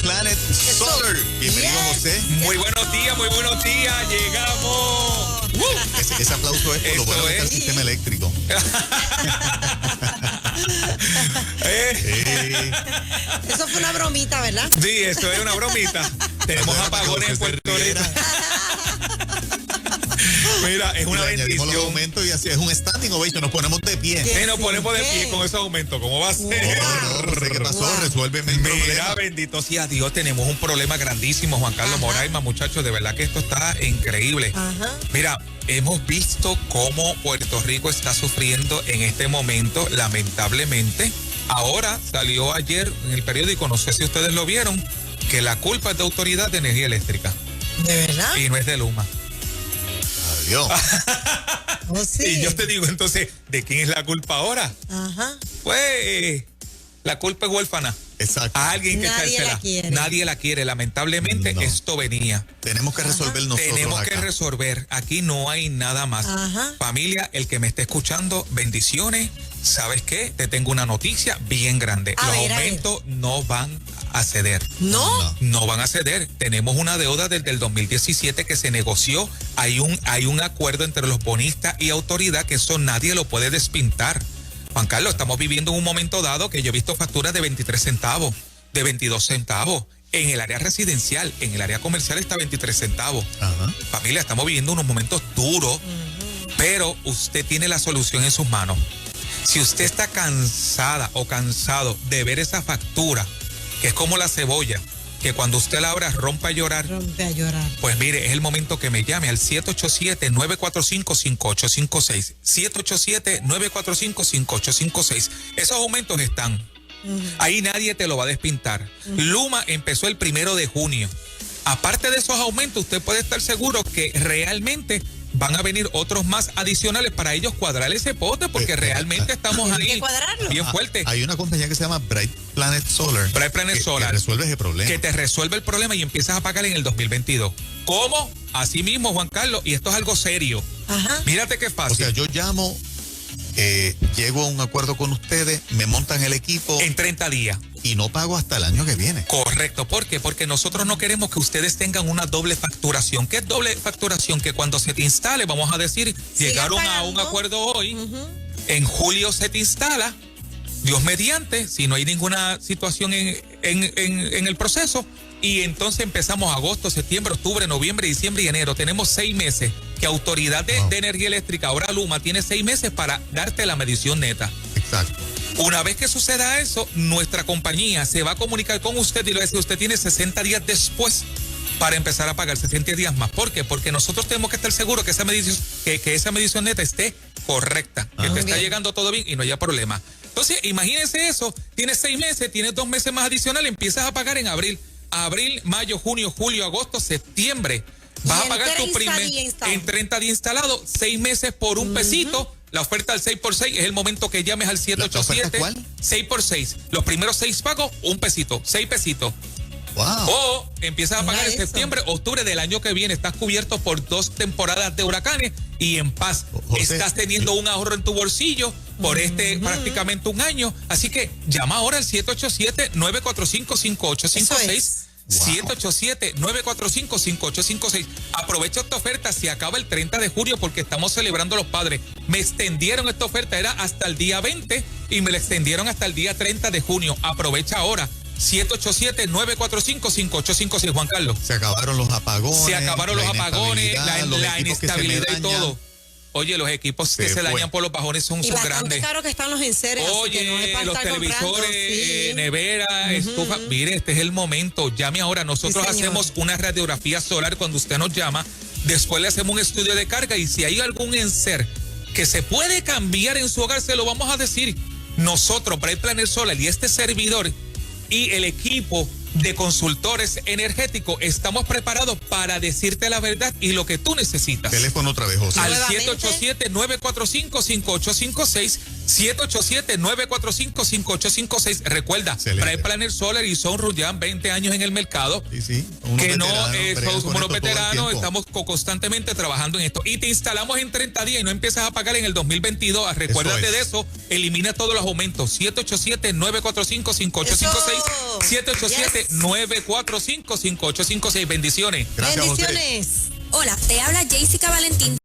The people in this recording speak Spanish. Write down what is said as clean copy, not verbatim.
Planet Solar. Bienvenido, José. Muy buenos días, llegamos. Ese aplauso es por lo bueno que está el sistema eléctrico. Eso fue una bromita, ¿verdad? Sí, eso es una bromita. Tenemos apagones en Puerto Rico. Mira, es una bendición. Los aumentos y así es un standing ovation, nos ponemos de pie. Sí, nos ponemos de pie con esos aumentos. ¿Cómo va a ser? No sé qué pasó, resuélveme el problema. Mira, bendito sea Dios, tenemos un problema grandísimo, Juan Carlos Moraima, muchachos, de verdad que esto está increíble. Mira, hemos visto cómo Puerto Rico está sufriendo en este momento, lamentablemente. Ahora salió ayer en el periódico, no sé si ustedes lo vieron, que la culpa es de Autoridad de Energía Eléctrica. ¿De verdad? Y no es de Luma. Adiós. Oh, sí. Y yo te digo, entonces, ¿de quién es la culpa ahora? Pues la culpa es huérfana. Exacto. A alguien que Nadie la quiere. Nadie la quiere. Lamentablemente, esto venía. Tenemos que resolver nosotros. Tenemos que acá resolver. Aquí no hay nada más. Familia, el que me esté escuchando, bendiciones. ¿Sabes qué? Te tengo una noticia bien grande. Los aumentos no van a ceder. No van a ceder. Tenemos una deuda desde el 2017 que se negoció. Hay un acuerdo entre los bonistas y autoridad que eso nadie lo puede despintar. Juan Carlos, estamos viviendo en un momento dado que yo he visto facturas de 23 centavos, de 22 centavos. En el área residencial, en el área comercial está 23 centavos. Familia, estamos viviendo unos momentos duros, pero usted tiene la solución en sus manos. Si usted está cansada o cansado de ver esa factura, que es como la cebolla, que cuando usted la abra rompe a llorar. Pues mire, es el momento que me llame al 787-945-5856. 787-945-5856. Esos aumentos están. Ahí nadie te lo va a despintar. Luma empezó el 1 de junio. Aparte de esos aumentos, usted puede estar seguro que realmente van a venir otros más adicionales para ellos cuadrar ese pote, porque realmente estamos ahí bien fuerte. Hay una compañía que se llama Bright Planet Solar. Bright Planet Solar. Que resuelve ese problema. Que te resuelve el problema y empiezas a pagar en el 2022. ¿Cómo? Así mismo, Juan Carlos, y esto es algo serio. Mírate qué fácil. O sea, yo llamo, llego a un acuerdo con ustedes, me montan el equipo. En 30 días. Y no pago hasta el año que viene. Correcto. ¿Por qué? Porque nosotros no queremos que ustedes tengan una doble facturación. ¿Qué es doble facturación? Que cuando se te instale, vamos a decir, llegaron a un acuerdo hoy, en julio se te instala, Dios mediante, si no hay ninguna situación en el proceso, y entonces empezamos agosto, septiembre, octubre, noviembre, diciembre y enero. Tenemos 6 meses que Autoridad de Energía Eléctrica, ahora Luma, tiene 6 meses para darte la medición neta. Exacto. Una vez que suceda eso, nuestra compañía se va a comunicar con usted y le va a decir, usted tiene 60 días después para empezar a pagar 60 días más. ¿Por qué? Porque nosotros tenemos que estar seguros que esa medición neta esté correcta, que te está llegando todo bien y no haya problema. Entonces, imagínense eso, tienes 6 meses, tienes 2 meses más adicionales, empiezas a pagar en abril, mayo, junio, julio, agosto, septiembre. Vas a pagar tu en 30 días instalado, 6 meses por un pesito. La oferta del 6x6 es el momento que llames al 787. ¿Cuál? 6x6. Los primeros 6 pagos, un pesito, 6 pesitos. Wow. O empiezas a pagar en septiembre, octubre del año que viene. Estás cubierto por 2 temporadas de huracanes y en paz. José, estás teniendo un ahorro en tu bolsillo por prácticamente un año. Así que llama ahora al 787-945-5856. 787-945-5856. Aprovecha esta oferta, se acaba el 30 de julio porque estamos celebrando los padres. Me extendieron esta oferta, era hasta el día 20 y me la extendieron hasta el día 30 de junio. Aprovecha ahora. 787-945-5856, Juan Carlos. Se acabaron los apagones. Se acabaron los apagones, la inestabilidad y todo. Oye, los equipos que se dañan por los bajones son grandes. Claro que están los enseres. Oye, los televisores, nevera, estufa. Mire, este es el momento. Llame ahora. Nosotros hacemos una radiografía solar cuando usted nos llama. Después le hacemos un estudio de carga y si hay algún enser que se puede cambiar en su hogar, se lo vamos a decir. Nosotros, Bright Planet Solar y este servidor y el equipo de consultores energéticos, estamos preparados para decirte la verdad y lo que tú necesitas. Teléfono otra vez, José. Al 787-945-5856, 787-945-5856. Recuerda, Bright Planner Solar y Sunroof llevan 20 años en el mercado. Sí. Que no somos unos veteranos, estamos constantemente trabajando en esto. Y te instalamos en 30 días y no empiezas a pagar en el 2022. Recuérdate de eso. Elimina todos los aumentos. 787-945-5856. 787-945-5856. Bendiciones. Gracias, bendiciones. José. Hola, te habla Jessica Valentín.